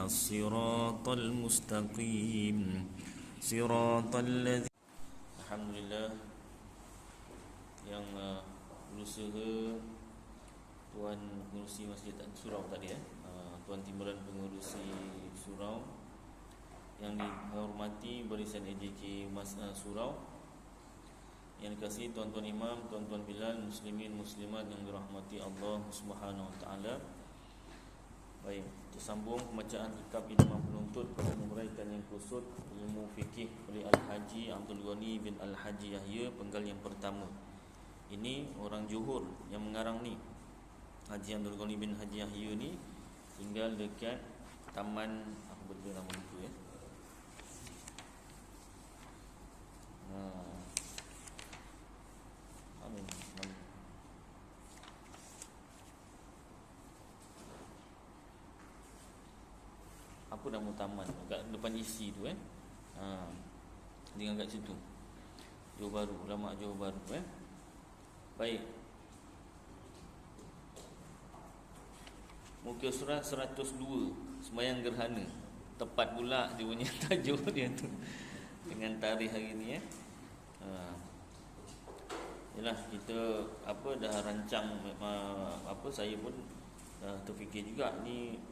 ihdinas siratal mustaqim siratal ladzina. Alhamdulillah, yang berusaha Tuan pengurusi Masjid Surau tadi Tuan Timbalan pengurusi Surau, yang dihormati barisan AJK Surau, yang dikasihi tuan-tuan imam, tuan-tuan bilal, muslimin muslimat yang dirahmati Allah Subhanahu wa taala. Baik, tersambung pembacaan kitab Idmah Penuntut pada menguraikan yang kusut ilmu fikih oleh Al-Haji Abdul Ghani bin Al-Haji Yahya, penggal yang pertama. Ini orang Johor yang mengarang ni. Haji Abdul Ghani bin Haji Yahya ni tinggal dekat Taman, apa betul nama itu ya? Apa nama taman kat depan isi tu tinggal kat situ, Johor Bahru, ulama Johor Bahru Baik, muka surat 102, sembahyang gerhana. Tepat pula dia punya tajuk dia tu dengan tarikh hari ni Yalah, kita dah rancang saya pun terfikir juga ni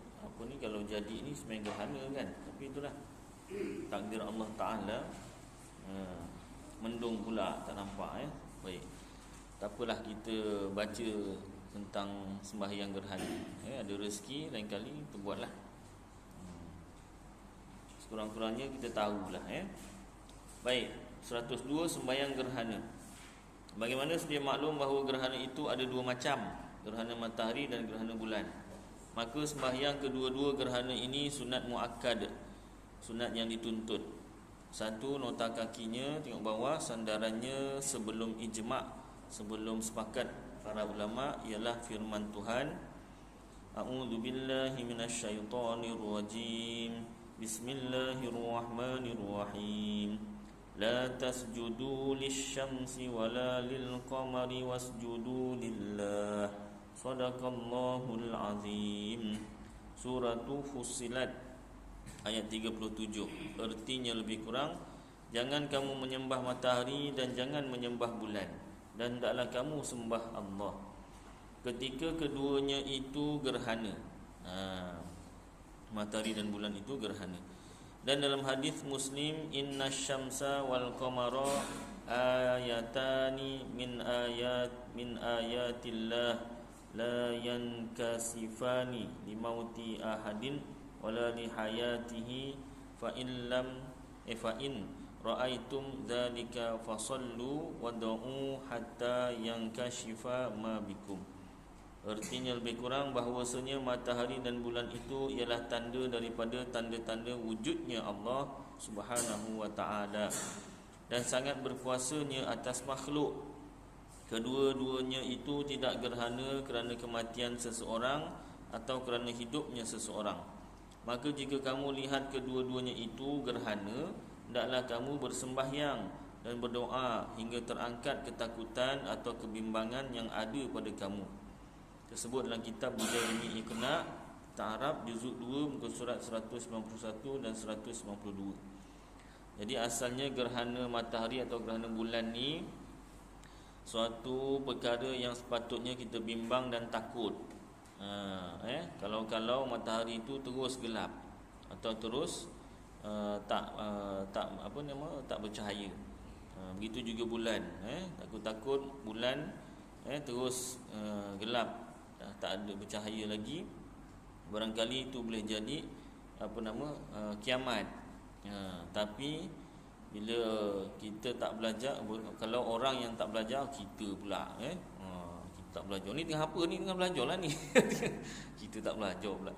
kalau jadi ni sembahyang gerhana kan. Tapi itulah takdir Allah Taala. Mendung pula tak nampak Baik, tak apalah, kita baca tentang sembahyang gerhana. Ada rezeki lain kali kita buatlah. Sekurang-kurangnya kita tahulah Baik, 102 sembahyang gerhana. Bagaimana sedia maklum bahawa gerhana itu ada dua macam, gerhana matahari dan gerhana bulan. Maka sembahyang kedua-dua gerhana ini sunat muakkad, sunat yang dituntut. Satu, nota kakinya tengok bawah, sandarannya sebelum ijma', sebelum sepakat para ulama, ialah firman Tuhan, A'udzubillahi minasyaitonirrajim, Bismillahirrahmanirrahim, La tasjudu lisyamsi wala lilqamari wasjudu lillah, Sadaqallahul azim. Suratu Fussilat ayat 37. Artinya lebih kurang, jangan kamu menyembah matahari dan jangan menyembah bulan, dan hendaklah kamu sembah Allah ketika keduanya itu gerhana. Matahari dan bulan itu gerhana. Dan dalam hadis Muslim, inna syamsa wal qamara ayatani min ayatillah la yankasifani limauti ahadin wala lihayatihi fa in ra'aitum dzalika fasallu wad'u hatta yankashifa ma bikum. Artinya lebih kurang bahawasanya matahari dan bulan itu ialah tanda daripada tanda-tanda wujudnya Allah Subhanahu wa taala dan sangat berkuasanya atas makhluk. Kedua-duanya itu tidak gerhana kerana kematian seseorang atau kerana hidupnya seseorang. Maka jika kamu lihat kedua-duanya itu gerhana, hendaklah kamu bersembahyang dan berdoa hingga terangkat ketakutan atau kebimbangan yang ada pada kamu. Tersebut dalam kitab Bujaimi Iqna' Ta'arab juzuk 2 muka surat 191 dan 192. Jadi asalnya gerhana matahari atau gerhana bulan ni suatu perkara yang sepatutnya kita bimbang dan takut. Kalau matahari itu terus gelap atau terus tak bercahaya. Begitu juga bulan. Takut-takut bulan terus gelap, tak ada bercahaya lagi. Barangkali itu boleh jadi kiamat. Tapi bila kita tak belajar, kalau orang yang tak belajar, kita pula kita tak belajar. Ni tengah apa ni? Tengah belajar lah ni. Kita tak belajar pula.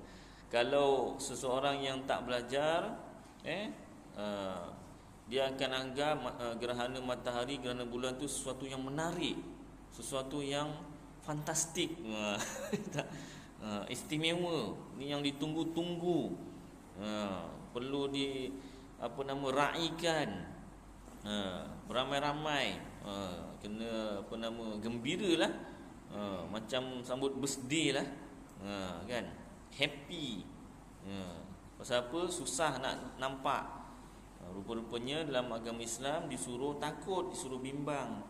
Kalau seseorang yang tak belajar, dia akan anggap gerhana matahari, gerhana bulan tu sesuatu yang menarik, sesuatu yang fantastik, istimewa, ni yang ditunggu-tunggu, perlu raikan, beramai-ramai, kena gembira lah, macam sambut birthday lah, kan, happy. Pasal apa? Susah nak nampak. Rupa-rupanya dalam agama Islam disuruh takut, disuruh bimbang,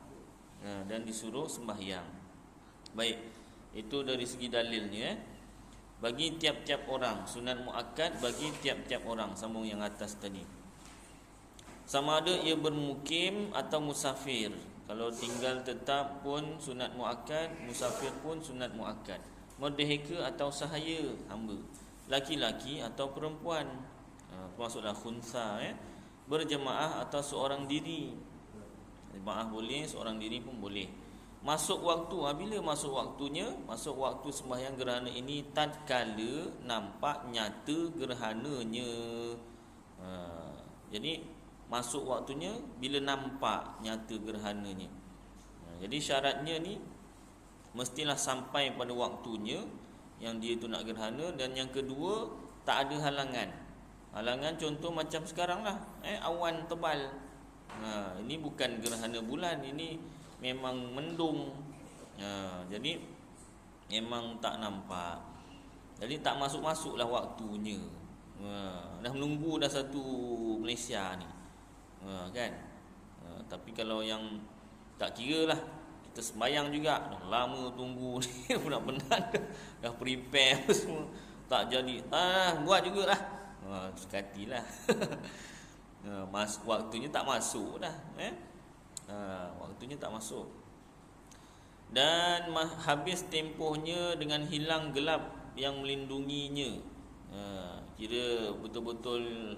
dan disuruh sembahyang. Baik, itu dari segi dalilnya. Bagi tiap-tiap orang, sunat muakkad bagi tiap-tiap orang, sambung yang atas tadi. Sama ada ia bermukim atau musafir. Kalau tinggal tetap pun sunat muakkad, musafir pun sunat muakkad. Merdeka atau sahaya hamba, laki-laki atau perempuan, termasuklah khunsa, berjemaah atau seorang diri. Jemaah boleh, seorang diri pun boleh. Masuk waktu, bila masuk waktunya? Masuk waktu sembahyang gerhana ini tatkala nampak nyata gerhananya. Jadi masuk waktunya bila nampak nyata gerhananya. Jadi syaratnya ni mestilah sampai pada waktunya yang dia tu nak gerhana. Dan yang kedua, tak ada halangan. Halangan contoh macam sekarang lah, awan tebal. Ini bukan gerhana bulan, ini memang mendung. Jadi memang tak nampak. Jadi tak masuk-masuklah waktunya. Dah menunggu dah satu Malaysia ni, kan. Tapi kalau yang tak kira lah, kita sembayang juga, dah lama tunggu ni, benar-benar dah prepare apa semua, tak jadi, buat jugalah, sekatilah. Waktunya tak masuk dah, waktunya tak masuk. Dan habis tempohnya dengan hilang gelap yang melindunginya. Kira betul-betul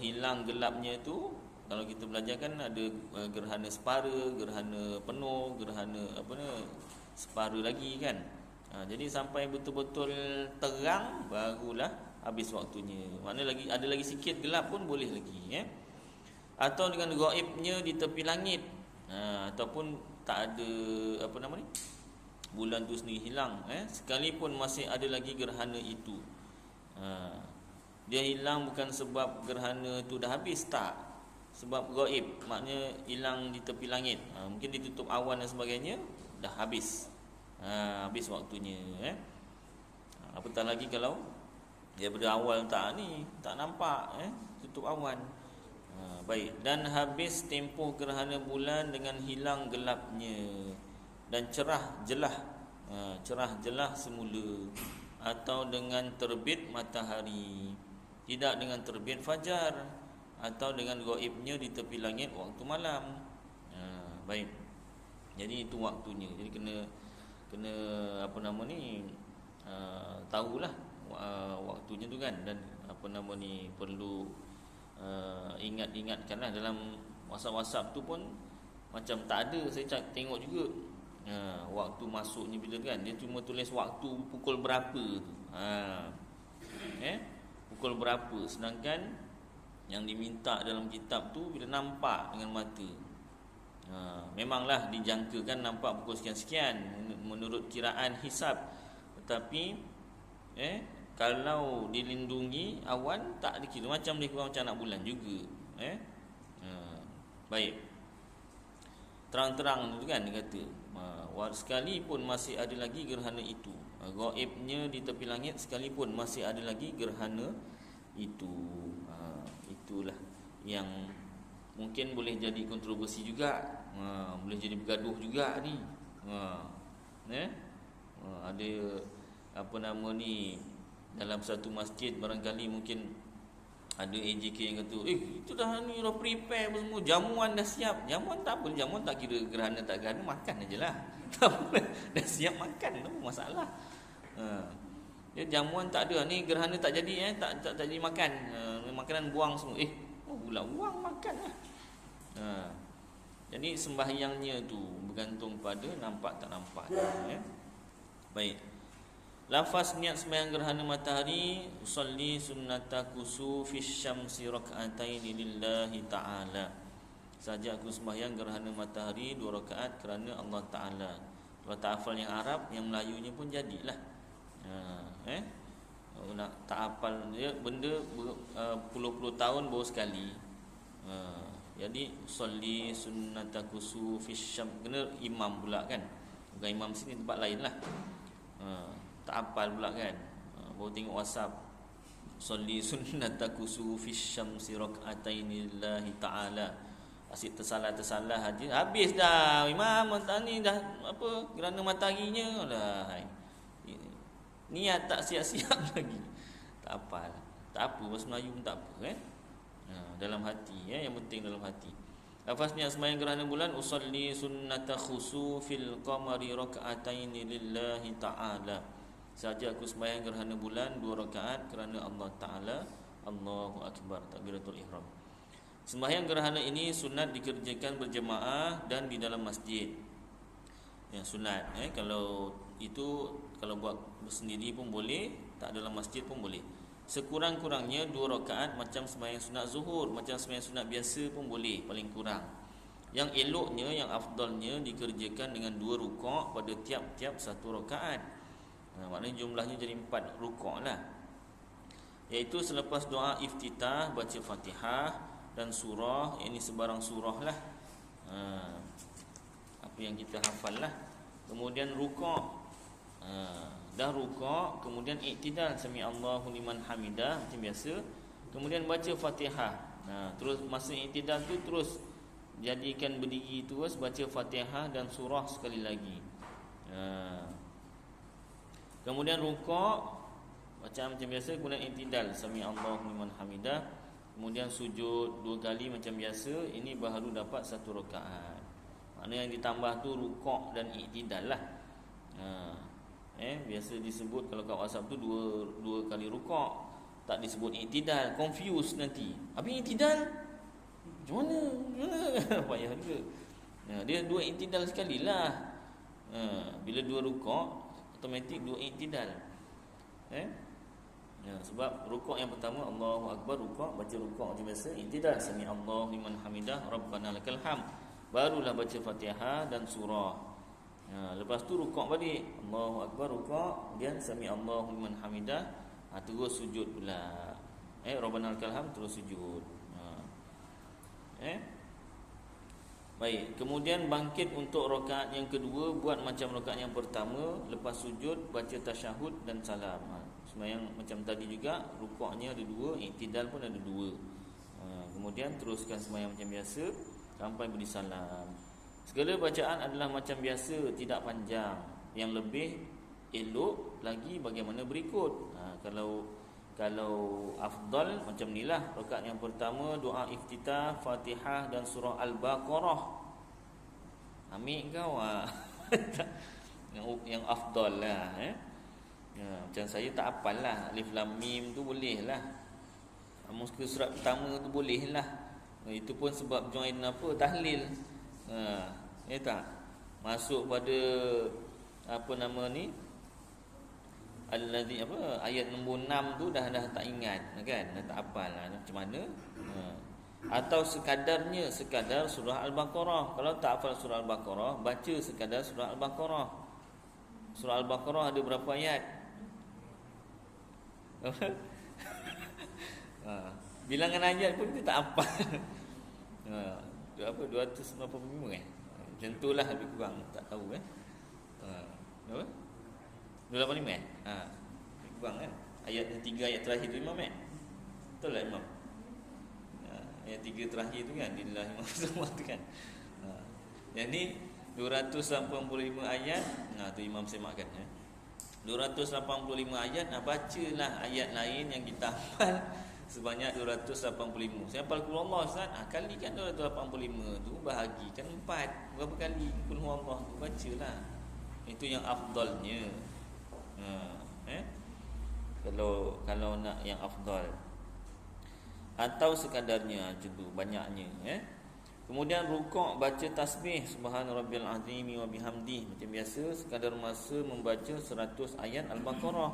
hilang gelapnya tu. Kalau kita belajar kan ada gerhana separa, gerhana penuh, gerhana separa lagi kan. Jadi sampai betul-betul terang barulah habis waktunya. Maknanya ada lagi sikit gelap pun boleh lagi, Atau dengan gaibnya di tepi langit, ataupun tak ada bulan tu sendiri hilang, sekalipun masih ada lagi gerhana itu. Dia hilang bukan sebab gerhana tu dah habis, tak. Sebab gaib, maknanya hilang di tepi langit. Mungkin ditutup awan dan sebagainya, dah habis. Habis waktunya, apatah lagi kalau daripada awal tak nampak, tutup awan. Baik, dan habis tempoh gerhana bulan dengan hilang gelapnya dan cerah jelah semula, atau dengan terbit matahari, tidak dengan terbit fajar, atau dengan gaibnya di tepi langit waktu malam. Baik, jadi itu waktunya. Jadi kena tahulah waktunya tu kan. Dan perlu ingatkanlah. Dalam WhatsApp tu pun macam tak ada, saya tengok juga waktu masuknya bila kan. Dia cuma tulis waktu pukul berapa tu, pukul berapa. Sedangkan yang diminta dalam kitab tu bila nampak dengan mata, memanglah dijangkakan nampak pukul sekian-sekian menurut kiraan hisab. Tetapi kalau dilindungi awan, tak dikira, macam dia kurang macam anak bulan juga. Baik, terang-terang tu kan dia kata, sekalipun masih ada lagi gerhana itu, gaibnya di tepi langit, sekalipun masih ada lagi gerhana itu. Itulah yang mungkin boleh jadi kontroversi juga, boleh jadi bergaduh juga ni. Ada dalam satu masjid barangkali mungkin ada AJK yang kata, itu dah prepare semua, jamuan dah siap. Jamuan tak apa, jamuan tak kira gerhana tak gerhana, makan ajalah. Dah siap makan, tak apa masalah. Jamuan tak ada, ni gerhana tak jadi, tak jadi makan, makanan buang semua. Pula buang, makan lah. Jadi sembahyangnya tu bergantung pada nampak tak nampak. Baik, lafaz niat sembahyang gerhana matahari, usolli sunnata kusufis syamsi raka'ataini lillahi ta'ala. Saja aku sembahyang gerhana matahari 2 rakaat kerana Allah Ta'ala. Kalau tak hafal yang Arab, yang Melayunya pun jadilah. Nak tak hafal dia benda puluh-puluh tahun baru sekali. Jadi usolli sunnata kusufis syam, kena imam pula kan. Bukan imam sini, tempat lain lah. Tak hafal pula kan, baru tengok WhatsApp Salli sunnata kusufi syamsi rak'ataini lillahi ta'ala. Asyik tersalah aja. Habis dah imam ni dah apa gerhana mataharinya dah. Niat tak siap-siap lagi. Tak apa. Tak apa bahasa Melayu pun tak apa dalam hati yang penting dalam hati. Lafaznya sembahyang gerhana bulan usalli sunnata khusufil qamari rak'ataini lillahi ta'ala. Saja aku sembahyang gerhana bulan 2 rakaat kerana Allah Ta'ala. Allahu Akbar, takbiratul ihram. Sembahyang gerhana ini sunat dikerjakan berjemaah dan di dalam masjid. Yang sunat kalau buat bersendiri pun boleh, tak dalam masjid pun boleh. Sekurang-kurangnya 2 rakaat macam sembahyang sunat zuhur, macam sembahyang sunat biasa pun boleh, paling kurang. Yang eloknya, yang afdalnya dikerjakan dengan 2 rukuk pada tiap-tiap 1 rakaat. Maknanya jumlahnya jadi 4 rukuk lah. Iaitu selepas doa iftitah baca Fatihah dan surah, ini sebarang surah lah, apa yang kita hafal lah. Kemudian rukuk, dah rukuk, kemudian iktidal, sami Allahu liman hamidah macam biasa. Kemudian baca Fatihah. Terus masa iktidal tu terus jadikan berdiri terus baca Fatihah dan surah sekali lagi. Kemudian rukuk macam biasa, kemudian iktidal, sami Allahu liman hamidah. Kemudian sujud 2 kali macam biasa. Ini baru dapat 1 rakaat. Maknanya yang ditambah tu rukuk dan iktidal lah. Biasa disebut kalau kat WhatsApp tu dua kali rukuk, tak disebut iktidal, confuse nanti. Habis iktidal macam mana? Payah juga. Dia 2 iktidal sekali lah. Bila 2 rukuk, automatik 2 iktidal. Sebab rukuk yang pertama Allahu Akbar, rukuk, baca rukuk macam biasa, iktidal, sami Allahu liman hamidah, Rabbana lakal hamd. Barulah baca Fatihah dan surah. Lepas tu rukuk balik, Allahu Akbar, rukuk, kemudian sami Allahu liman hamidah, terus sujud pula. Rabbana lakal hamd, terus sujud. Baik, kemudian bangkit untuk rakaat yang kedua, buat macam rakaat yang pertama, lepas sujud baca tasyahud dan salam. Sembahyang macam tadi juga, rukuknya ada 2, iktidal pun ada 2. Kemudian teruskan sembahyang macam biasa sampai beri salam. Segala bacaan adalah macam biasa, tidak panjang. Yang lebih elok lagi bagaimana berikut. Kalau afdal macam inilah. Rakaat yang pertama doa iftitah, Fatihah dan surah Al-Baqarah. Ambil kau yang afdal lah. Macam saya tak hafal lah, Alif Lam Mim tu boleh lah. Muka surat pertama tu boleh lah. Itu pun sebab join apa, tahlil. Tak masuk pada apa nama ni, allazi apa, ayat nombor 6 tu dah tak ingat kan, dah tak hafal lah macam mana. Atau sekadar surah Al-Baqarah. Kalau tak hafal surah Al-Baqarah, baca sekadar surah Al-Baqarah. Surah Al-Baqarah ada berapa ayat? Bilangan ayat pun kita tak hafal. Apa 295 macam itulah lebih kurang, tak tahu berapa? 285 lebih kurang kan. Ayat yang 3 ayat terakhir tu Imam betul lah Imam. Ayat 3 terakhir tu kan, lillahi ma semua tu kan. Yang ni 285 ayat. Tu Imam semakkan 285 ayat. Bacalah ayat lain yang kita hafal sebanyak 285. Saya hafal qul Allah Ustaz, kalikan 285 tu, bahagikan 4. Berapa kali qul Allah tu, bacalah. Itu yang afdalnya. Kalau nak yang afdal. Atau sekadarnya macam tu, banyaknya. Kemudian rukuk baca tasbih subhana rabbiyal azimi wa bihamdi macam biasa, sekadar masa membaca 100 ayat Al-Baqarah.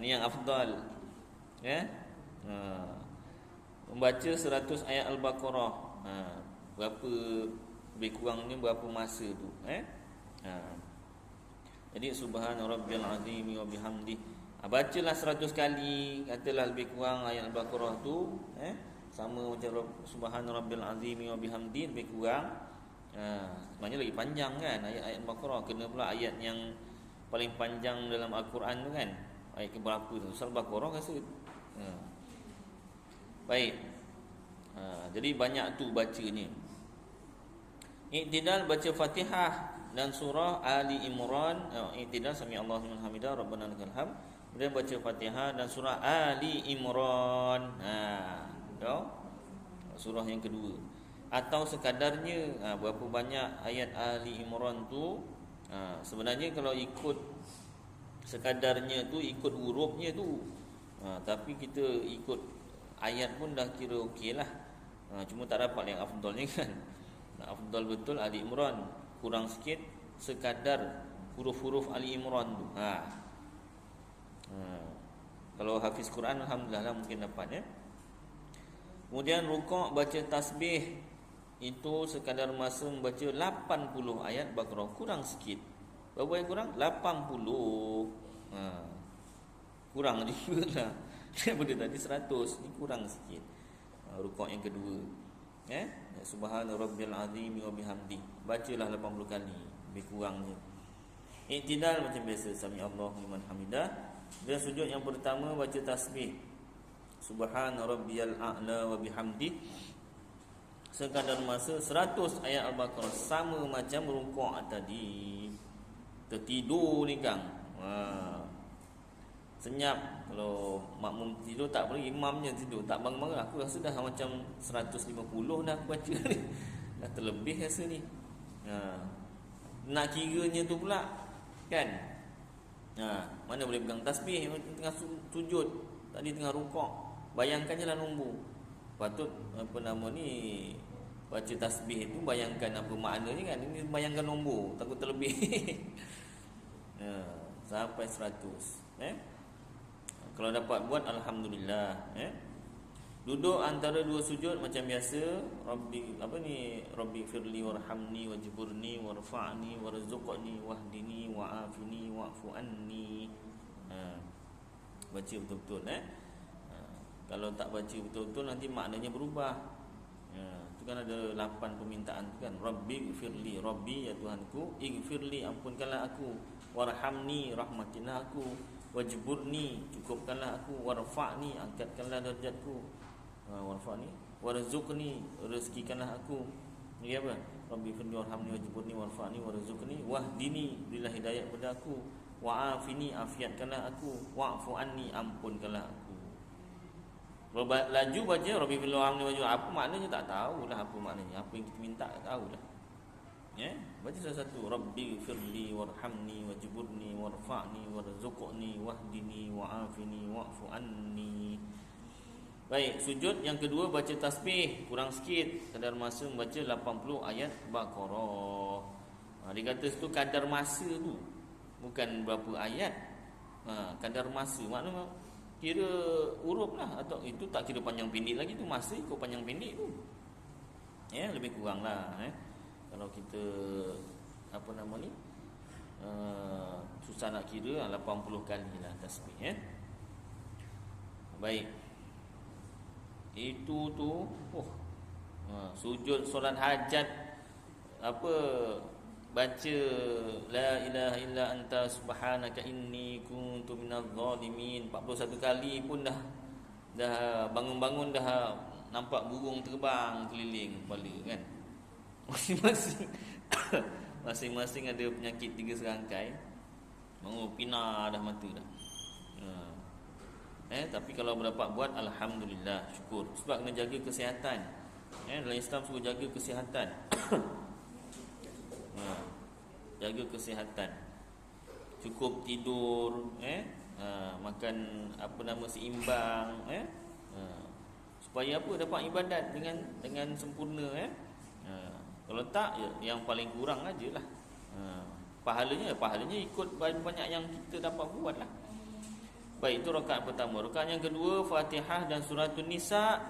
Ni yang afdal. Membaca 100 ayat Al-Baqarah. Berapa lebih kurangnya berapa masa tu? Jadi subhana rabbiyal azimi wa bihamdi. Bacalah 100 kali, katalah lebih kurang ayat Al-Baqarah tu, sama macam subhana rabbil azimi wa bihamdi, lebih kurang. Sebenarnya lagi panjang kan ayat-ayat Al-Baqarah. Kena pula ayat yang paling panjang dalam Al-Quran tu kan, ayat ke berapa tu? Surah Baqarah rasa. Baik. Jadi banyak tu bacanya. I'tidal baca Fatihah dan surah Ali Imran. I'tidal sami Allahu liman hamidah rabbana lakal hamd. Kemudian baca Fatihah dan surah Ali Imran. Surah yang kedua. Atau sekadarnya, berapa banyak ayat Ali Imran tu. Sebenarnya kalau ikut sekadarnya tu, ikut hurufnya tu, tapi kita ikut ayat pun dah kira okey lah. Cuma tak dapat yang afdalnya kan. Afdal betul Ali Imran, kurang sikit sekadar huruf-huruf Ali Imran tu. Kalau hafiz Quran alhamdulillah lah mungkin dapat ya. Kemudian rukuk baca tasbih, itu sekadar masa membaca 80 ayat Baqarah, kurang sikit. Berapa yang kurang? 80. Kurang juga lah. Daripada tadi 100, ni kurang sikit. Rukuk yang kedua. Subhana rabbiyal azim wa bihamdi. Bacalah 80 kali, lebih kurangnya. I'tidal macam biasa, sami Allahu liman hamidah. Dan sujud yang pertama baca tasbih Subhana rabbiyal a'la wa bihamdi, sekadar masa 100 ayat Al-Baqarah, sama macam rukuk tadi. Tertidur ni Kang, senyap. Kalau makmum tidur tak boleh, imamnya tidur tak bangun-bangun. Aku rasa dah macam 150 dah aku baca ni. Dah terlebih rasa ni. Nak kiranya tu pula kan. Mana boleh pegang tasbih tengah sujud, tadi tengah rukuk. Bayangkan je lah nombor. Patut baca tasbih tu bayangkan apa maknanya kan. Ini bayangkan nombor, takut terlebih. Sampai 100. Kalau dapat buat alhamdulillah. Duduk antara dua sujud macam biasa, Rabbi firli warhamni wajburni warfa'ni warzuqni wahdini wa'afini wa'fu anni. Baca betul-betul. Kalau tak baca betul-betul nanti maknanya berubah. Itu kan ada 8 permintaan tu kan. Rabbi firli, Rabbi ya Tuhanku, ighfirli ampunkanlah aku, warhamni rahmatilah aku, wajburni cukupkanlah aku, warfa'ni angkatkanlah darjatku, warfa'ni warzuqni rezekikanlah aku. Ni apa? Rabbi firli warhamni wajburni warfa'ni warzuqni wahdini berilah hidayah kepada aku, wa'afini afiatkanlah aku, wa'fu anni ampunkanlah aku. Laju baca Rabbi firli warhamni wajburni, apa maknanya tak tahulah apa maknanya. Apa yang kita minta tak tahulah. Baca satu-satu. Rabbi firli warhamni wajburni warfa'ni warzuqni wahdini wa'afini wa'fu anni. Baik, sujud yang kedua baca tasbih, kurang sikit, kadar masa membaca 80 ayat Baqarah. Dia kata situ kadar masa tu, bukan berapa ayat. Kadar masa maknanya kira huruf lah, atau itu tak kira panjang pendek lagi tu, masa ikut panjang pendek tu. Lebih kurang lah. Kalau kita susah nak kira, 80 kali lah tasbih. Baik. Itu tu sujud solat hajat, baca la ilaha illa anta subhanaka inni kuntu minadh zalimin 41 kali pun dah bangun-bangun dah nampak burung terbang keliling kepala kan. Masing-masing ada penyakit 3 serangkai. Pina dah mata dah. Tapi kalau berdapat buat alhamdulillah, syukur. Sebab kena jaga kesihatan. Dalam Islam suruh jaga kesihatan. Jaga kesihatan. Cukup tidur, makan seimbang, supaya dapat ibadat dengan sempurna. Kalau tak, yang paling kurang ajalah. Pahalanya ikut banyak yang kita dapat buat lah. Baik, itu rakaat pertama. Rakaat yang kedua Fatihah dan Suratul Nisa.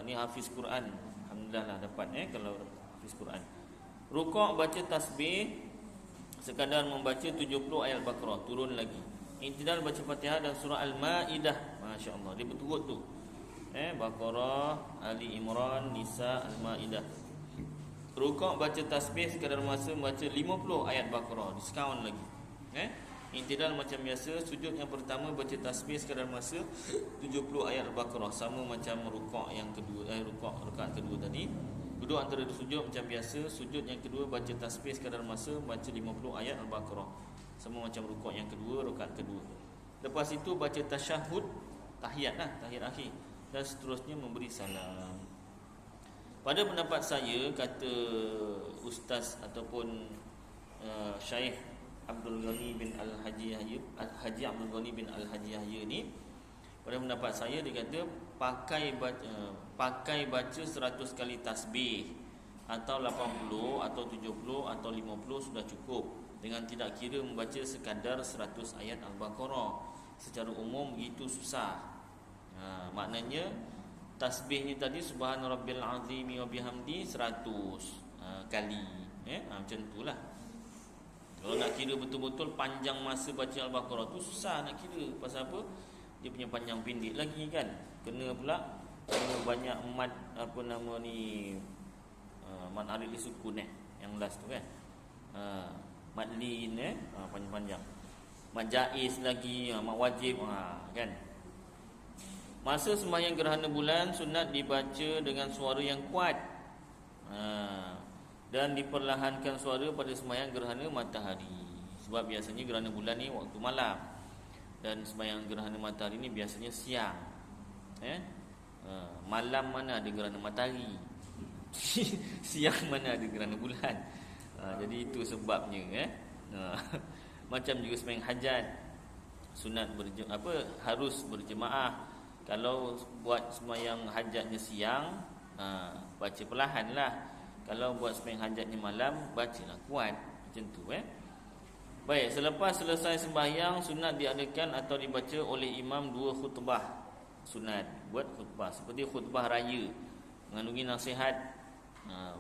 Ni hafiz Quran, alhamdulillah lah dapat kalau hafiz Quran. Rukuk baca tasbih, sekadar membaca 70 ayat Baqarah, turun lagi. I'tidal baca Fatihah dan surah Al-Maidah. Masya-Allah, dia berturut tu. Baqarah, Ali Imran, Nisa, Al-Maidah. Rukuk baca tasbih, sekadar masa membaca 50 ayat Baqarah, diskaun lagi. I'tidal macam biasa. Sujud yang pertama baca tasbih sekadar masa 70 ayat Al-Baqarah, sama macam rukuk yang kedua, rukuk rakaat kedua tadi. Duduk antara sujud macam biasa. Sujud yang kedua baca tasbih sekadar masa, baca 50 ayat Al-Baqarah, sama macam rukuk yang kedua, rakaat kedua. Lepas itu baca tasyahud, tahiyat akhir, dan seterusnya memberi salam. Pada pendapat saya, kata Ustaz ataupun Syekh Abdul Ghani bin Al-Haji Yahya, Haji Abdul Ghani bin Al-Haji Yahya ni, pada pendapat saya dia kata pakai baca 100 kali tasbih atau 80 atau 70 atau 50 sudah cukup, dengan tidak kira membaca sekadar 100 ayat Al-Baqarah. Secara umum begitu susah. Maknanya tasbihnya tadi subhana rabbil azimi wa bihamdi 100 kali, macam itulah. Kalau nak kira betul-betul panjang masa baca Al-Baqarah tu susah nak kira. Pasal apa? Dia punya panjang pendek lagi kan. Kena banyak mad, apa nama ni, mad arif sukun yang last tu kan. Mad lin panjang-panjang. Mad jaiz lagi, mad wajib kan. Masa sembahyang gerhana bulan sunat dibaca dengan suara yang kuat. Dan diperlahankan suara pada sembahyang gerhana matahari. Sebab biasanya gerhana bulan ni waktu malam, dan sembahyang gerhana matahari ni biasanya siang. Malam mana ada gerhana matahari, siang mana ada gerhana bulan. Jadi itu sebabnya. Macam juga sembahyang hajat, sunat harus berjemaah. Kalau buat sembahyang hajatnya siang, baca perlahan lah. Kalau buat sembahyang hajatnya malam, bacalah kuat. Macam tu Baik, selepas selesai sembahyang, sunat diadakan atau dibaca oleh imam 2 khutbah. Sunat buat khutbah seperti khutbah raya, mengandungi nasihat.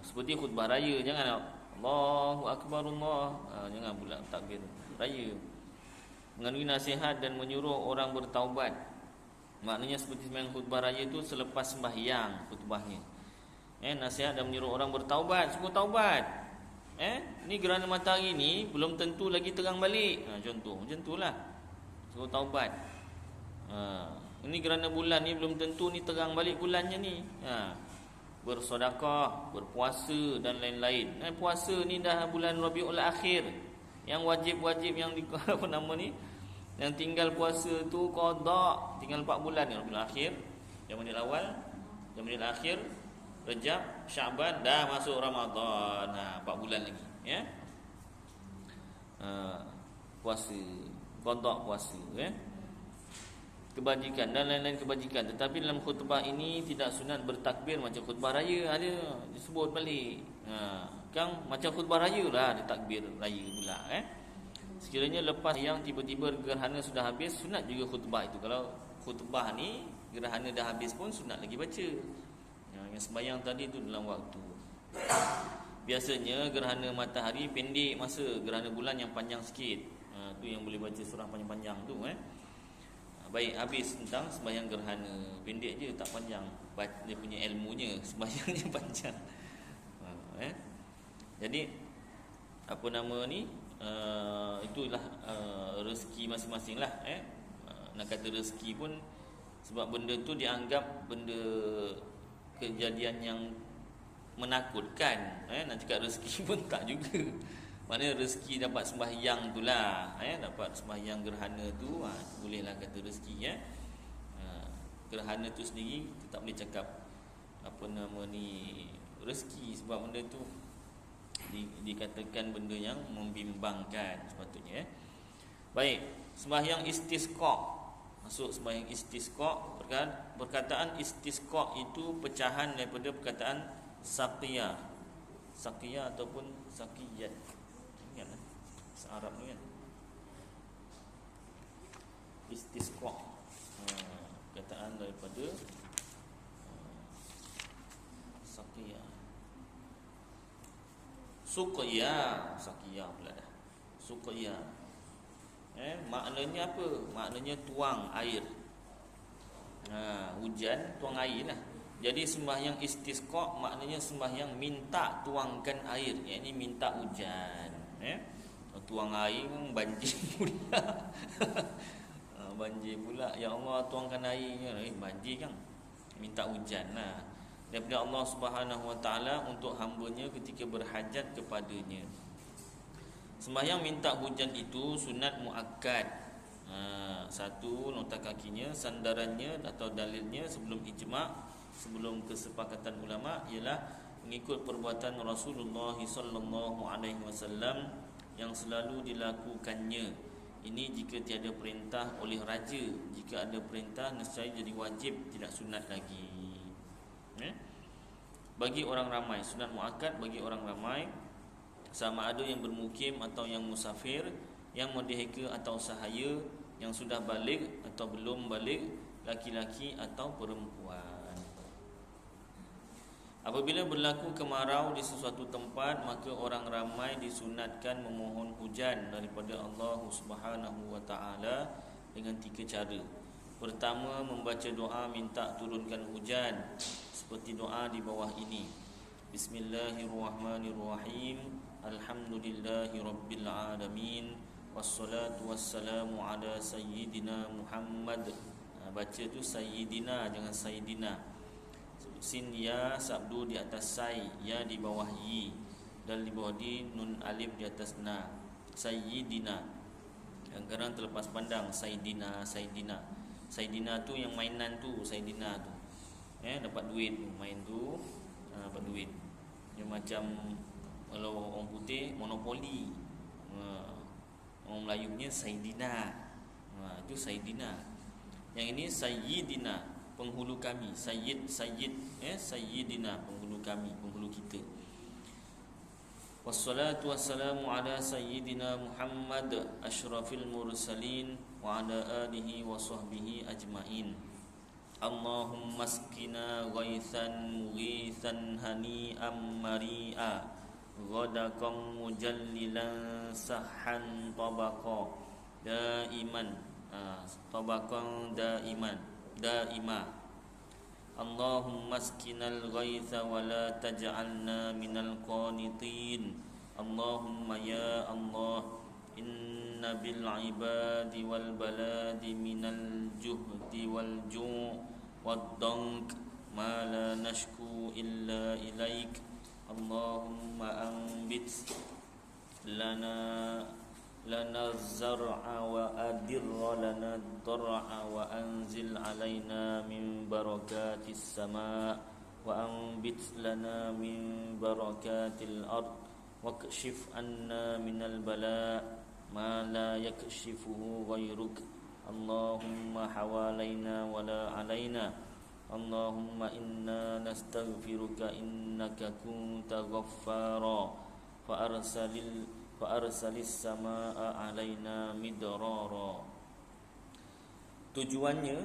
Seperti khutbah raya, jangan Allahu Akbar Allah, jangan pula takbir raya. Mengandungi nasihat dan menyuruh orang bertaubat. Maknanya seperti sembahyang khutbah raya tu selepas sembahyang khutbahnya. Nasihat dan menyuruh orang bertaubat, suruh taubat. Ni gerhana matahari ni belum tentu lagi terang balik. Contoh macam itulah. Suruh taubat. Ini gerhana bulan ni belum tentu ni terang balik bulannya ni. Bersedekah, berpuasa dan lain-lain. Puasa ni dah bulan Rabiul Akhir. Yang wajib-wajib yang apa nama ni, yang tinggal puasa tu qada, tinggal 4 bulan ni Rabiul Akhir, Jamadil Awal, Jamadil Akhir, Rejab, Syaban, dah masuk Ramadan. 4 bulan lagi puasa, qada puasa kebajikan dan lain-lain kebajikan. Tetapi dalam khutbah ini tidak sunat bertakbir macam khutbah raya. Ada disebut balik kan, macam khutbah raya lah, ada takbir raya pula Sekiranya lepas yang tiba-tiba gerhana sudah habis, sunat juga khutbah itu. Kalau khutbah ni gerhana dah habis pun sunat lagi baca. Yang sembahyang tadi tu dalam waktu. Biasanya gerhana matahari pendek masa, gerhana bulan yang panjang sikit. Tu yang boleh baca surah panjang-panjang tu Baik, habis tentang sembahyang gerhana. Pendek je, tak panjang. Dia punya ilmunya, sembahyangnya panjang. Jadi apa nama ni, itulah rezeki masing-masing lah. Nak kata rezeki pun sebab benda tu dianggap benda kejadian yang menakutkan. Nak cakap rezeki pun tak juga. Maknanya rezeki dapat sembahyang tu lah. Dapat sembahyang gerhana tu, bolehlah kata rezeki. Gerhana tu sendiri kita tak boleh cakap apa nama ni rezeki, sebab benda tu dikatakan benda yang membimbangkan sepatutnya. Baik, sembahyang istisqa. Masuk sembahyang istisqa. Perkataan istisqa itu pecahan daripada perkataan saqiyah. Saqiyah ataupun saqiyat. Ingatlah bahasa Arab ni kan. Istisqa. Perkataan daripada saqiyah. Suqiyah, saqiyah pula dah. Suqiyah. Maknanya apa? Maknanya tuang air. Hujan, tuang air lah. Jadi sembahyang istisqa maknanya sembahyang minta tuangkan air, iaitu minta hujan. Tuang air kan banjir pula. Banjir pula. Ya Allah, tuangkan airnya. Banjir kan. Minta hujan lah daripada Allah Subhanahu Wa Taala untuk hamba-Nya ketika berhajat kepadanya. Sembahyang minta hujan itu sunat muakkad. Satu, nota kakinya, sandarannya atau dalilnya sebelum ijma', sebelum kesepakatan ulama ialah mengikut perbuatan Rasulullah sallallahu alaihi wasallam yang selalu dilakukannya. Ini jika tiada perintah oleh raja. Jika ada perintah nescaya jadi wajib, tidak sunat lagi. Bagi orang ramai, sunat muakkad bagi orang ramai, sama ada yang bermukim atau yang musafir, yang merdeka atau sahaya, yang sudah balik atau belum balik, laki-laki atau perempuan. Apabila berlaku kemarau di sesuatu tempat, maka orang ramai disunatkan memohon hujan daripada Allah Subhanahu Wa Taala dengan 3 cara. Pertama, membaca doa minta turunkan hujan, seperti doa di bawah ini. Bismillahirrahmanirrahim. Alhamdulillahirabbil alamin. Wassalatu wassalamu ala sayyidina Muhammad. Baca tu sayyidina, jangan sayyidina. Sin ya sabdu di atas sai, ya di bawah yi, dan di bawah di nun alif di atas na. Sayyidina. Kadang-kadang terlepas pandang sayyidina, sayyidina. Sayyidina tu yang mainan tu, sayyidina tu. Dapat duit main tu, dapat duit. Dia macam kalau orang putih monopoli. Orang Melayu punya sayyidina. Itu sayyidina. Yang ini sayyidina, penghulu kami. Sayyid, sayyidina, penghulu kami, penghulu kita. Wassalatu wassalamu ala sayyidina Muhammad asyrafil mursalin wa ala alihi wa sahbihi ajmain. Allahumma askina ghaithan mughithan hani'an mari'a, ghadaqan mujallilan sahhan tabaqa daiman, tabaqan daima. Allahumma askinal ghaitha wa la taj'alna minal qanitin. Allahumma ya Allah, inna bil ibadi wal baladi minal juhdi wal ju' wad dank ma la nashku illa ilaik. Allahumma anbit lana zar'a wa adirra lana dar'a wa anzil alaina min barakatis sama' wa anbit lana min barakatil ard wakshif anna minal bala' ma la yakshifuhu ghairuk. Allahumma hawalaina wa la alaina. Allahumma inna nastaghfiruka innaka kunta ghaffara fa'arsalis samaa'a alaina midrara. Tujuannya,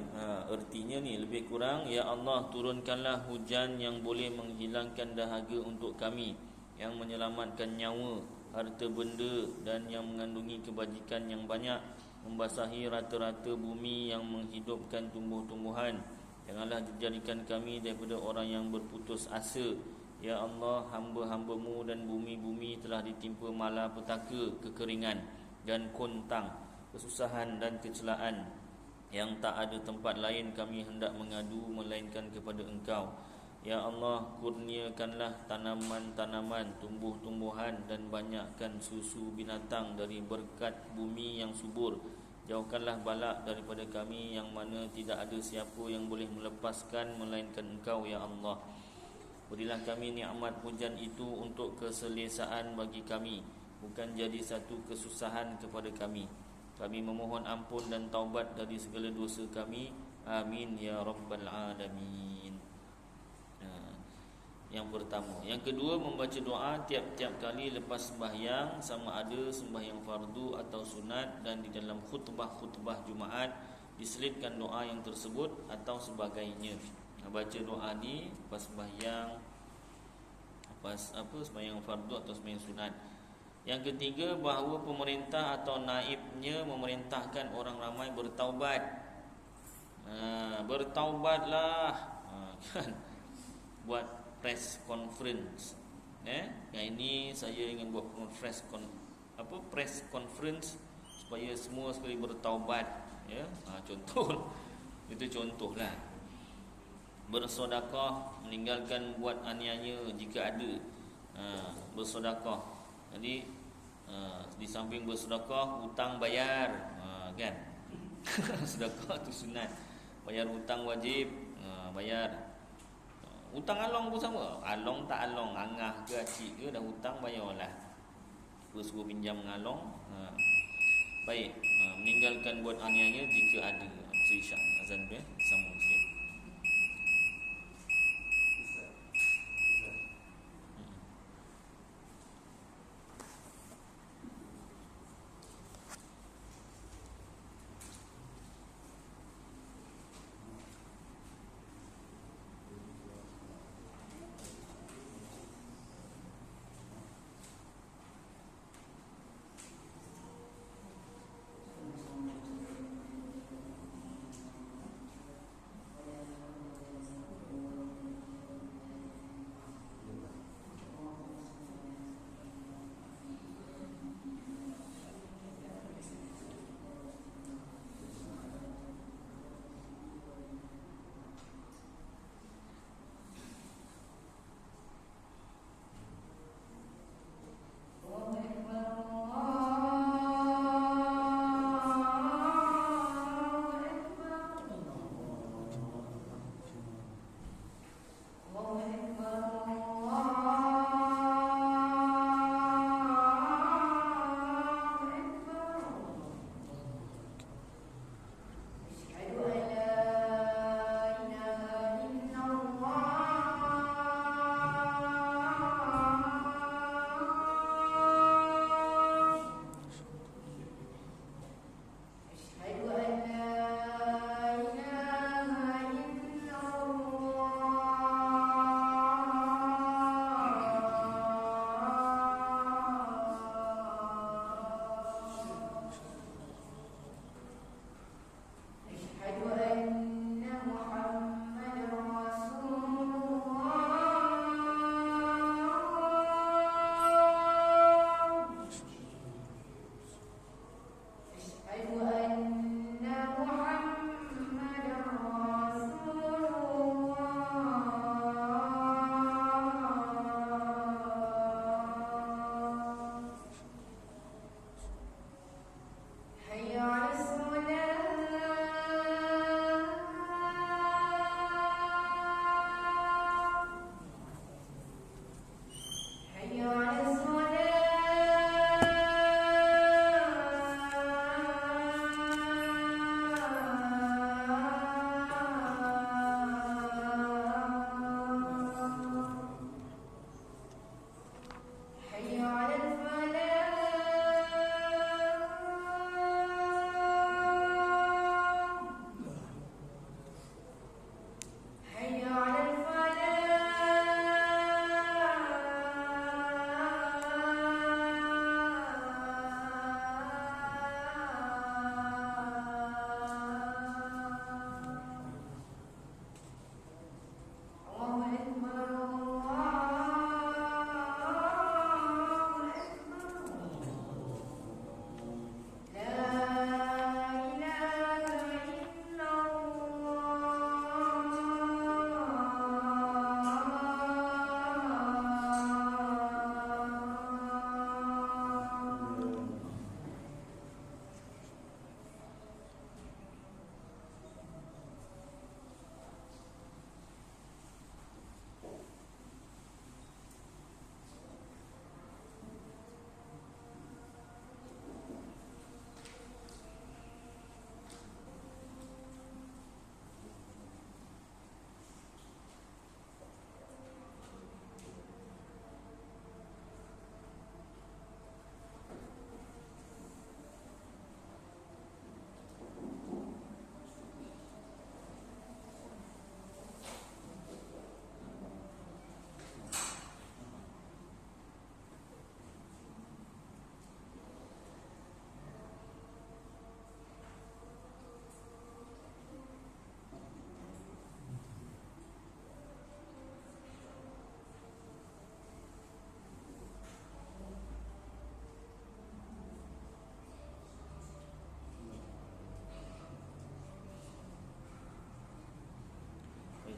artinya ni lebih kurang, ya Allah, turunkanlah hujan yang boleh menghilangkan dahaga untuk kami, yang menyelamatkan nyawa, harta benda, dan yang mengandungi kebajikan yang banyak, membasahi rata-rata bumi, yang menghidupkan tumbuh-tumbuhan. Janganlah dijadikan kami daripada orang yang berputus asa. Ya Allah, hamba-hamba-Mu dan bumi-bumi telah ditimpa malapetaka, kekeringan dan kontang, kesusahan dan kecelaan, yang tak ada tempat lain kami hendak mengadu melainkan kepada Engkau. Ya Allah, kurniakanlah tanaman-tanaman, tumbuh-tumbuhan dan banyakkan susu binatang dari berkat bumi yang subur. Jauhkanlah balak daripada kami, yang mana tidak ada siapa yang boleh melepaskan melainkan Engkau, ya Allah. Berilah kami nikmat hujan itu untuk keselesaan bagi kami, bukan jadi satu kesusahan kepada kami. Kami memohon ampun dan taubat dari segala dosa kami. Amin ya rabbal alamin. Yang pertama. Yang kedua, membaca doa tiap-tiap kali lepas sembahyang, sama ada sembahyang fardu atau sunat, dan di dalam khutbah-khutbah Jumaat diselitkan doa yang tersebut atau sebagainya. Baca doa ni lepas sembahyang, sembahyang fardu atau sembahyang sunat. Yang ketiga, bahawa pemerintah atau naibnya memerintahkan orang ramai bertaubat. Bertaubatlah, kan? Buat press conference. Yang ini saya ingin buat apa press conference supaya semua sekali bertaubat, ya. Contoh itu contohlah. Bersedekah, meninggalkan buat aniaya jika ada. Bersedekah. Jadi di samping bersedekah, hutang bayar, kan? Sedekah tu sunat. Bayar hutang wajib, bayar. Hutang along pun sama. Along tak along, angah ke acik ke, dah hutang bayarlah. Suruh pinjam mengalong. Baik, meninggalkan buat aniaya jika ada. So isyak azan tu, sambung sikit.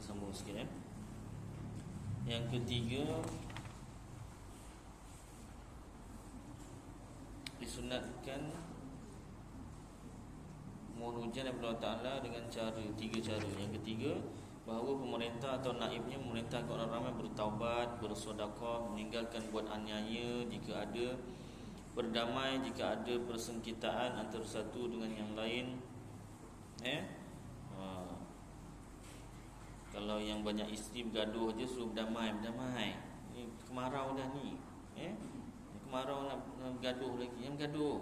sambung sikit Yang ketiga, disunatkan mohon hujan daripada Allah Ta'ala dengan tiga cara. Yang ketiga, bahawa pemerintah atau naibnya memerintahkan orang ramai bertaubat, bersedekah, meninggalkan buat aniaya jika ada, berdamai jika ada persengketaan antara satu dengan yang lain. Kalau yang banyak isteri bergaduh je suruh berdamai. Ni kemarau dah ni. Kemarau nak bergaduh lagi. Yang bergaduh,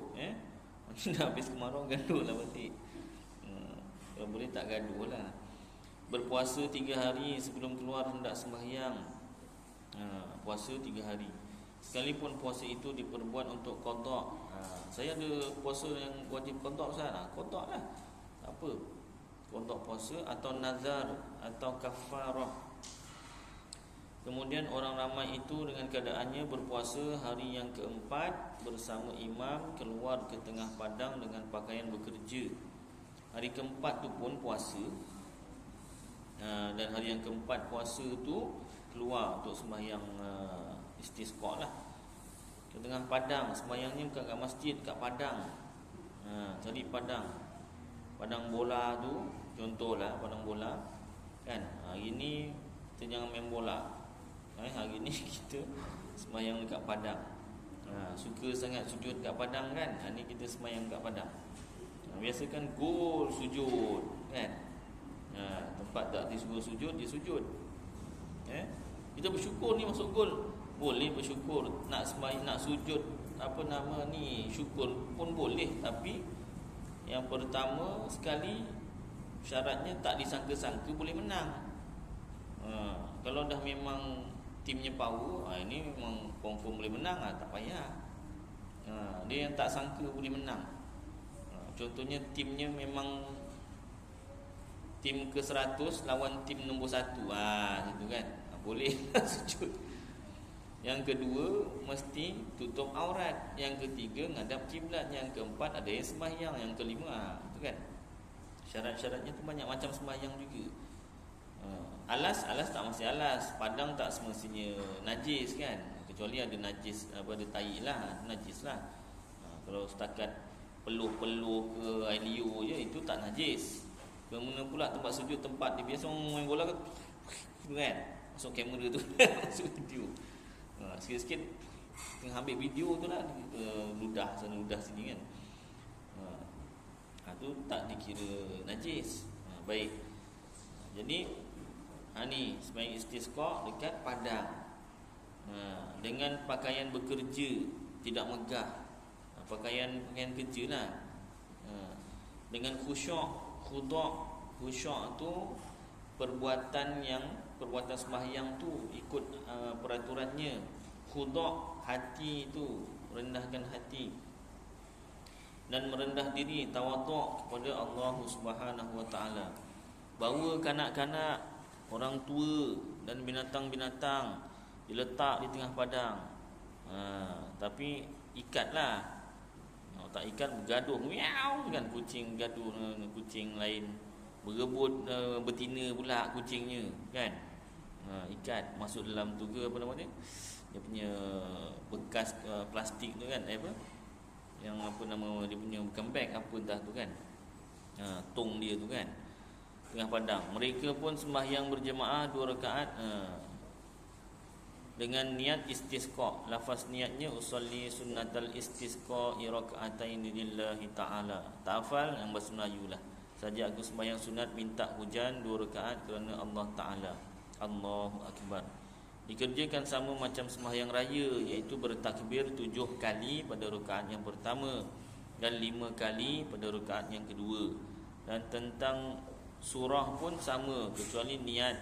dah habis kemarau gaduh lah balik. Kalau boleh tak gaduh lah. Berpuasa 3 hari sebelum keluar hendak sembahyang. Puasa 3 hari. Sekalipun puasa itu diperbuat untuk qada. Saya ada puasa yang wajib qada Ustaz. Qada lah. Tak apa. Qada puasa atau nazar atau kafarah. Kemudian orang ramai itu dengan keadaannya berpuasa hari yang keempat bersama imam keluar ke tengah padang dengan pakaian bekerja. Hari keempat tu pun puasa. Dan hari yang keempat puasa tu keluar untuk sembahyang istisqa lah. Ke tengah padang, sembahyangnya bukan kat masjid, kat padang. Cari padang bola tu, contohlah padang bola kan. Hari ni kita jangan main bola. Hari ni kita sembahyang dekat padang. Suka sangat sujud kat padang kan. Hari ni kita sembahyang kat padang. Biasa kan gol sujud kan. Tempat tak disuruh sujud, dia sujud. Kita bersyukur ni masuk gol. Boleh bersyukur. Nak sembahyang, nak sujud syukur pun boleh. Tapi yang pertama sekali syaratnya tak disangka-sangka boleh menang. Kalau dah memang timnya power, ini memang confirm boleh menang tak payah. Dia yang tak sangka boleh menang. Contohnya timnya memang tim ke-100 lawan tim nombor 1. Gitu kan. Boleh sujud. Yang kedua mesti tutup aurat. Yang ketiga ngadap kiblat. Yang keempat ada yang sembahyang. Yang kelima itu kan. Syarat-syaratnya tu banyak macam sembahyang juga. Alas tak mesti alas. Padang tak semestinya najis kan. Kecuali ada najis, ada tai lah, najis lah. Kalau setakat peluh-peluh ke air liur je, itu tak najis. Kemudian pula tempat sujud, tempat dia biasa orang main bola kan, masuk kamera tu masuk video. Sikit-sikit tengah ambil video tu lah, ludah sana ludah sini kan. Tu tak dikira najis. Baik. Jadi ni sembahyang istisqa dekat padang. Dengan pakaian bekerja, tidak megah. Pakaian kerja lah. Dengan khusyuk. Khusyuk tu perbuatan sembahyang tu ikut peraturannya. Khudu' hati tu, rendahkan hati dan merendah diri, tawaduk kepada Allah Subhanahu wa taala. Bawa kanak-kanak, orang tua dan binatang-binatang diletak di tengah padang. Tapi ikatlah. Tak ikat bergaduh, miau kan, kucing gaduh dengan kucing lain, berebut betina pula kucingnya kan. Ikat masuk dalam tu ke apa nama dia punya bekas plastik tu kan, yang apa nama dia punya, bukan beg apa entah tu kan, tong dia tu kan, tengah padang. Mereka pun sembahyang berjemaah 2 rakaat dengan niat istisqa. Lafaz niatnya usolli sunnatal istisqa raka'atain lillahi ta'ala. Tak hafal yang bahasa Melayu lah. Saja aku sembahyang sunat minta hujan 2 rakaat kerana Allah Ta'ala. Allahu Akbar. Dikerjakan sama macam sembahyang raya, iaitu bertakbir 7 kali pada rakaat yang pertama dan 5 kali pada rakaat yang kedua. Dan tentang surah pun sama, kecuali niat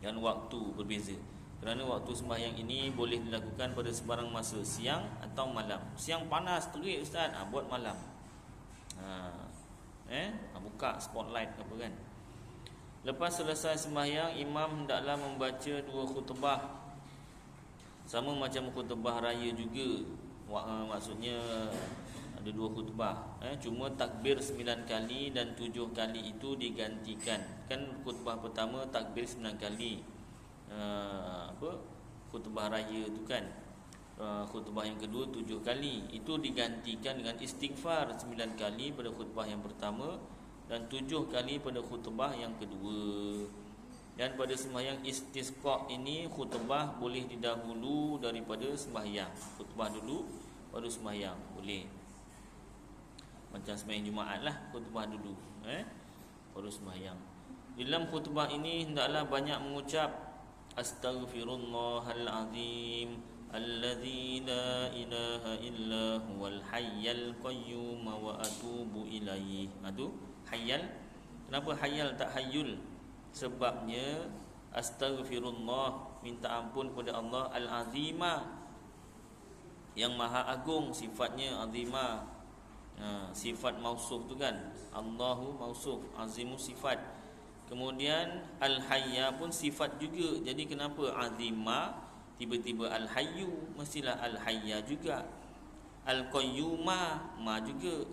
dan waktu berbeza. Kerana waktu sembahyang ini boleh dilakukan pada sebarang masa, siang atau malam. Siang panas terik Ustaz, buat malam. Buka spotlight apa kan. Lepas selesai sembahyang, imam hendaklah membaca 2 khutbah. Sama macam khutbah raya juga. Maksudnya Ada 2 khutbah. Cuma takbir 9 kali dan 7 kali itu digantikan. Kan khutbah pertama takbir 9 kali. Khutbah raya tu kan. Khutbah yang kedua 7 kali. Itu digantikan dengan istighfar 9 kali pada khutbah yang pertama dan 7 kali pada khutbah yang kedua. Dan pada sembahyang istisqa ini khutbah boleh didahulu daripada sembahyang. Khutbah dulu baru sembahyang boleh. Macam sembahyang Jumaat lah, khutbah dulu baru sembahyang. Di dalam khutbah ini hendaklah banyak mengucap Astaghfirullahal azim alladzi la ilaha illa huwal hayyal qayyum wa atubu ilaihi. Itu hayyal. Kenapa hayyal tak hayyul? Sebabnya astaghfirullah, minta ampun kepada Allah al-azima, yang maha agung, sifatnya azima. Sifat mausuf tu kan, Allahu mausuf, azimu sifat. Kemudian al-hayya pun sifat juga. Jadi kenapa azima tiba-tiba al-hayyu? Mestilah al-hayya juga. Al-qayyuma ma juga.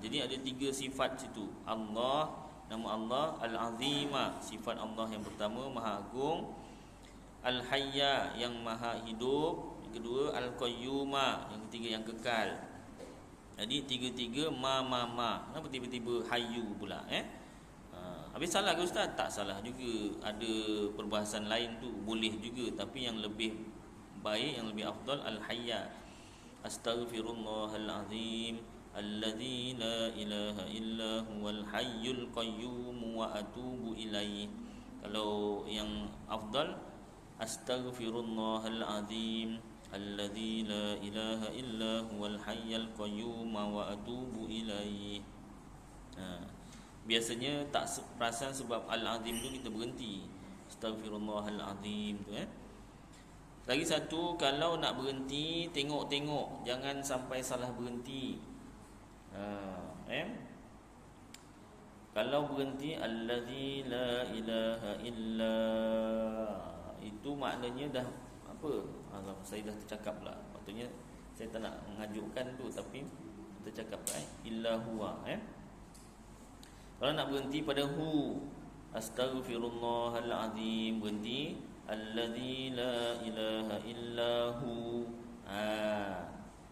Jadi ada 3 sifat situ. Allah, nama Allah al-azima, sifat Allah yang pertama maha agung. Al-hayya yang maha hidup. Yang kedua al-qayyuma, yang ketiga yang kekal. Jadi 3-3 ma. Kenapa tiba-tiba hayyu pula habis salah ke ustaz? Tak salah juga. Ada perbahasan lain tu, boleh juga, tapi yang lebih baik, yang lebih afdal al-hayya. Astaghfirullahal azim alladzi la ilaha illa huwal hayyul qayyum wa atubu ilaihi. Kalau yang afdal astaghfirullahal azim alladzi la ilaha illa huwal hayyul qayyum wa atubu ilaihi. Biasanya tak perasan sebab al-azim tu kita berhenti. Astaghfirullahal azim tu Lagi satu, kalau nak berhenti tengok-tengok, jangan sampai salah berhenti. Kalau berhenti alladzi la ilaha illa, itu maknanya dah apa? Saya dah tercakap pula. Maksudnya saya tak nak mengajukan tu, tapi tercakap illa huwa. Kalau nak berhenti pada hu, astaghfirullahal azim, berhenti alladzi la ilaha illahu.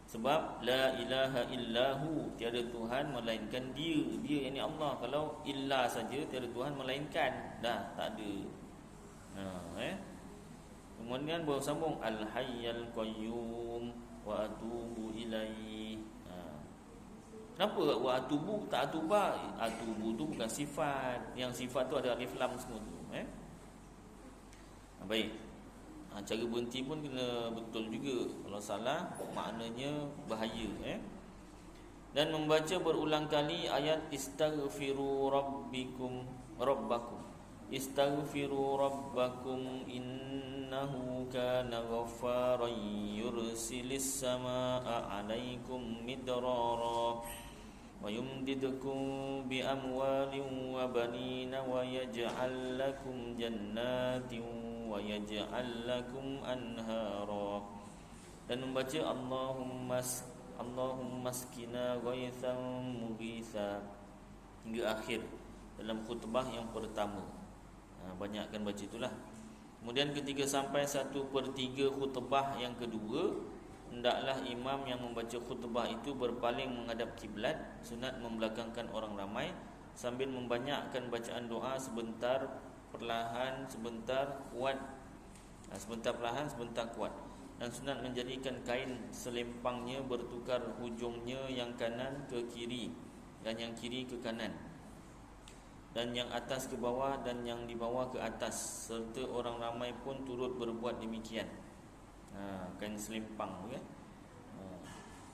Sebab la ilaha illahu, tiada Tuhan melainkan dia. Dia yang ni Allah. Kalau illa saja, tiada Tuhan melainkan, dah tak ada. Kemudian baru sambung al-hayyal qayyum wa atubu ilaihi. Kenapa wa atubu tak atuba? Atubu tu bukan sifat. Yang sifat tu ada alif lam semua tu. Baik. Cara berhenti pun kena betul juga. Kalau salah maknanya bahaya. Dan membaca berulang kali ayat istaghfiru rabbakum. Istaghfiru rabbakum innahu kana ghaffaran yursilis samaa'a 'alaikum midrara wa yumdidukum bi amwalin wa banina wa yaj'al lakum jannatin wa yaj'al lakum anhara. Dan membaca Allahumma askina ghaithan mughitha hingga akhir dalam khutbah yang pertama. Banyakkan baca itulah. Kemudian ketika sampai 1/3 khutbah yang kedua, hendaklah imam yang membaca khutbah itu berpaling menghadap kiblat, sunat membelakangkan orang ramai sambil membanyakkan bacaan doa sebentar perlahan, sebentar kuat, sebentar perlahan, sebentar kuat. Dan sunat menjadikan kain selempangnya bertukar hujungnya yang kanan ke kiri dan yang kiri ke kanan, dan yang atas ke bawah dan yang di bawah ke atas, serta orang ramai pun turut berbuat demikian. Kain selempang kan.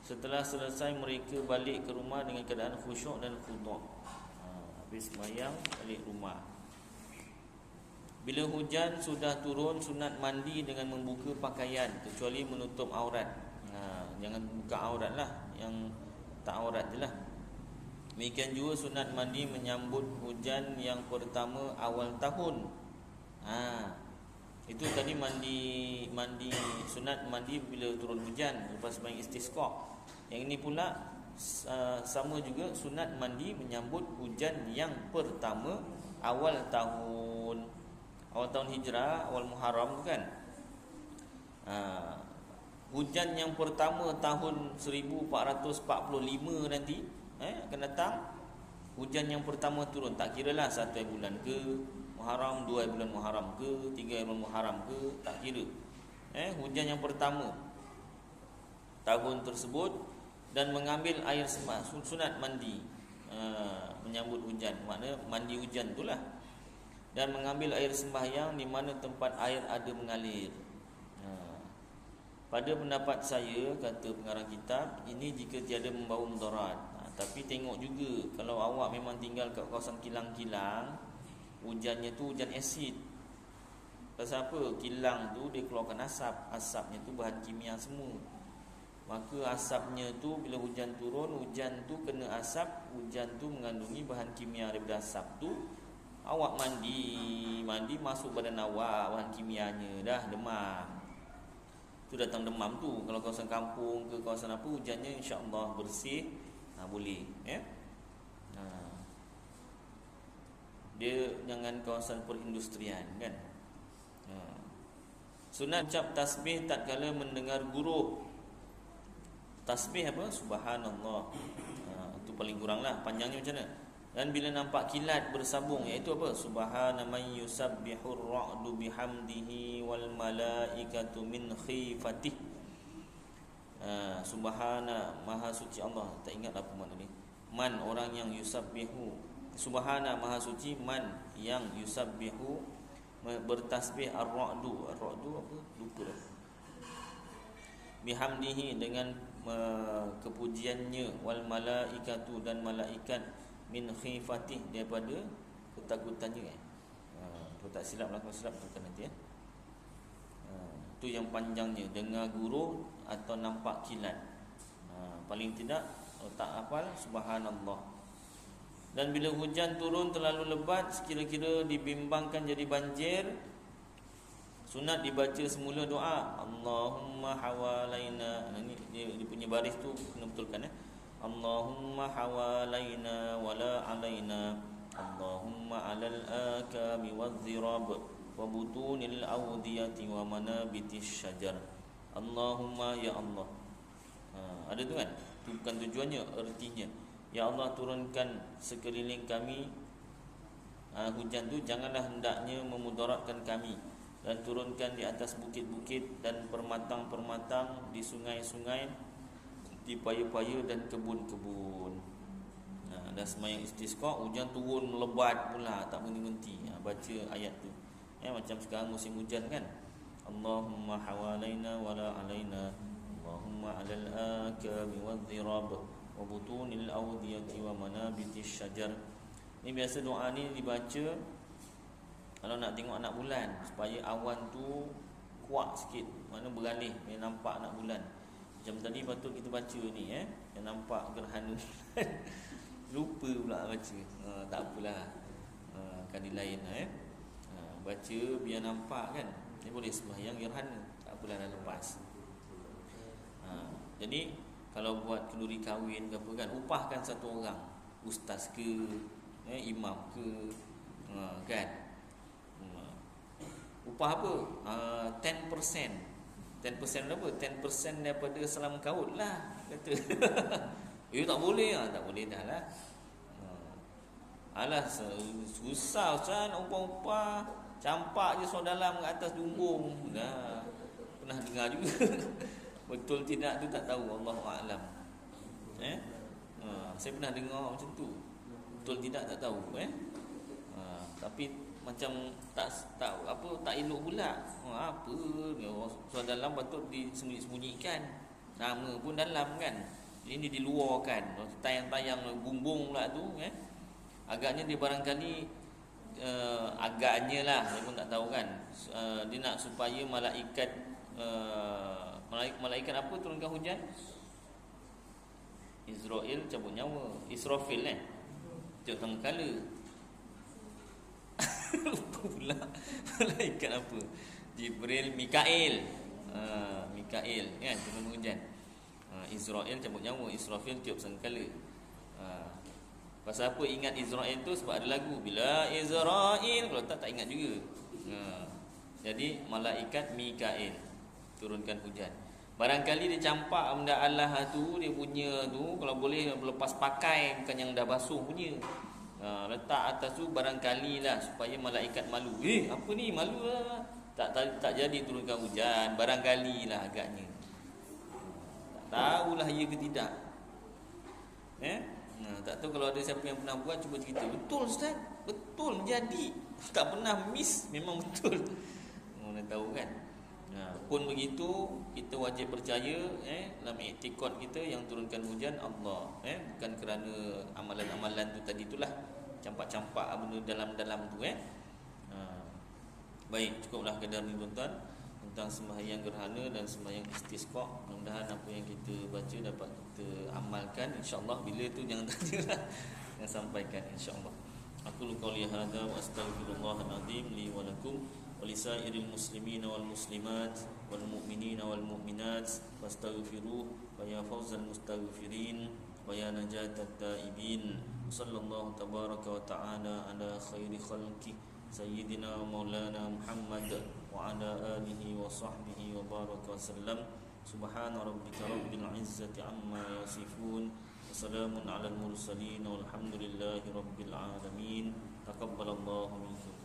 Setelah selesai mereka balik ke rumah dengan keadaan khusyuk dan khudu'. Habis sembahyang balik rumah. Bila hujan sudah turun, sunat mandi dengan membuka pakaian kecuali menutup aurat. Jangan buka aurat lah, yang tak aurat je lah. Demikian juga sunat mandi menyambut hujan yang pertama awal tahun. Itu tadi mandi sunat mandi bila turun hujan lepas sembahyang istisqa. Yang ini pula sama juga sunat mandi menyambut hujan yang pertama awal tahun hijrah, awal Muharram tu kan. Hujan yang pertama tahun 1445 nanti akan datang. Hujan yang pertama turun, tak kiralah 1 bulan ke Muharram, 2 bulan Muharram ke, 3 bulan Muharram ke, tak kira. Hujan yang pertama tahun tersebut, dan mengambil air sembah, sunat mandi menyambut hujan, makna mandi hujan itulah. Dan mengambil air sembahyang di mana tempat air ada mengalir. Pada pendapat saya, kata pengarang kitab, ini jika tiada membawa mudarat. Tapi tengok juga, kalau awak memang tinggal kat kawasan kilang-kilang, hujannya tu hujan asid. Pasal apa? Kilang tu dia keluarkan asap. Asapnya tu bahan kimia semua. Maka asapnya tu bila hujan turun, hujan tu kena asap, hujan tu mengandungi bahan kimia daripada asap tu. Awak mandi masuk badan awak bahan kimianya, dah demam. Tu datang demam tu. Kalau kawasan kampung ke kawasan apa, hujannya insya-Allah bersih, boleh, Dia jangan kawasan perindustrian kan. Sunat ucap tasbih tatkala mendengar guru. Tasbih apa? Subhanallah. Itu paling kuranglah, panjangnya macam mana? Dan bila nampak kilat bersambung, iaitu apa? Subhana man yusabbihur ra'du bihamdihi wal malaikatu min khifatih. Subhana, maha suci Allah. Tak ingat apa makna ni. Man, orang yang yusabbihu. Subhana, maha suci. Man, yang yusabbihu, bertasbih. Ar-ra'du apa? Lupa dah. Bihamdihi, dengan kepujiannya. Wal malaikatu, dan malaikat. Min khifatih, daripada ketakutannya. Kalau tak silap, lakukan silap tekan nanti itu yang panjangnya. Dengar guru atau nampak kilat. Paling tidak, kalau tak hafal, subhanallah. Dan bila hujan turun terlalu lebat, sekira-kira dibimbangkan jadi banjir, sunat dibaca semula doa Allahumma hawalaina. Ini dia punya baris tu kena betulkan Allahumma hawalaina wala alaina, Allahumma alal akami wadzirab wa butunil awdiyati wa manabitis syajar. Allahumma, ya Allah. Ada tu kan? Itu bukan tujuannya, artinya ya Allah, turunkan sekeliling kami hujan tu, janganlah hendaknya memudaratkan kami, dan turunkan di atas bukit-bukit dan permatang-permatang, di sungai-sungai, di paya-paya dan kebun-kebun. Dan semayang istisqa, hujan turun melebat pula, tak berhenti-henti. Baca ayat tu. Macam sekarang musim hujan kan. Allahumma hawalaina wala alaina, Allahumma alal akami wadzirab wa butunil awdiyati wa manabitis syajar. Ni biasa doa ni dibaca kalau nak tengok anak bulan, supaya awan tu kuat sikit, mana beralih, dia nampak anak bulan. Macam tadi patut kita baca ni yang nampak gerhana. Lupa pula baca. Tak apalah. Kali lain baca biar nampak kan. Dia boleh sembahyang gerhana, tak apalah, dah lepas. Jadi kalau buat kenduri kahwin ke apa kan, upahkan satu orang, ustaz ke, imam ke, kan. Upah apa? 10%. 10% berapa? 10% daripada salam kaut lah, kata. Tak boleh tak boleh dah lah. Alah, susah Ustaz nak upah-upah. Campak je so dalam ke atas dumbung. Dah pernah dengar juga. Betul tidak tu tak tahu, Allahu a'lam. Saya pernah dengar macam tu. Betul tidak tak tahu tapi macam tak elok pula. Apa so dalam patut disembunyikan. Nama pun dalam kan. Ini diluarkan. Tayang-tayang bumbung pula tu agaknya dia barangkali agaknya lah, saya pun tak tahu kan. Dia nak supaya malaikat malaikat apa turunkan hujan? Israel cabut nyawa. Israfil Tengok tengah kala. Lupa pula malaikat apa? Jibril, Mikail. Mikail kan turun hujan. Israel cabut nyawa, Israfil tiup sangkala. Pasal apa ingat Israel tu? Sebab ada lagu, bila Israel, kalau tak ingat juga. Jadi malaikat Mikail turunkan hujan. Barangkali dia campak benda Allah tu, dia punya tu, kalau boleh lepas pakai, bukan yang dah basuh punya. Letak atas tu barangkali lah, supaya malaikat malu. Apa ni, malu lah. Tak jadi turunkan hujan, barangkali lah agaknya. Tak tahulah ya ke tidak. Tak tahu, kalau ada siapa yang pernah buat, cuba cerita. Betul Ustaz, betul menjadi. Tak pernah miss, memang betul. Mana tahu kan. Pun begitu, kita wajib percaya dalam iktikad kita yang turunkan hujan Allah, bukan kerana amalan-amalan tu tadi itulah, campak-campak benda dalam-dalam tu. Baik, cukuplah kadar ni tuan-tuan tentang sembahyang gerhana dan sembahyang istisqa. Mudah-mudahan apa yang kita baca dapat kita amalkan, insya-Allah. Bila tu jangan tanyalah, yang sampaikan insya-Allah. Aku qouli hadza wa astaghfirullahal azim li wa lakum wa lisairil muslimin wal muslimat wal mu'minin wal mu'minat fastaghfiruh wa ya fawzal mustaghfirin wa ya najatat taibin. Sallallahu tabaraka wa ta'ala ala khairi khalqi Sayyidina Maulana Muhammad wa ala alihi wa sahbihi wa baraka wa sallam. Subhana rabbika rabbil izzati amma yasifun, wa salamun ala al-mursalin, walhamdulillahi rabbil alamin. Taqabbalallahu minkum.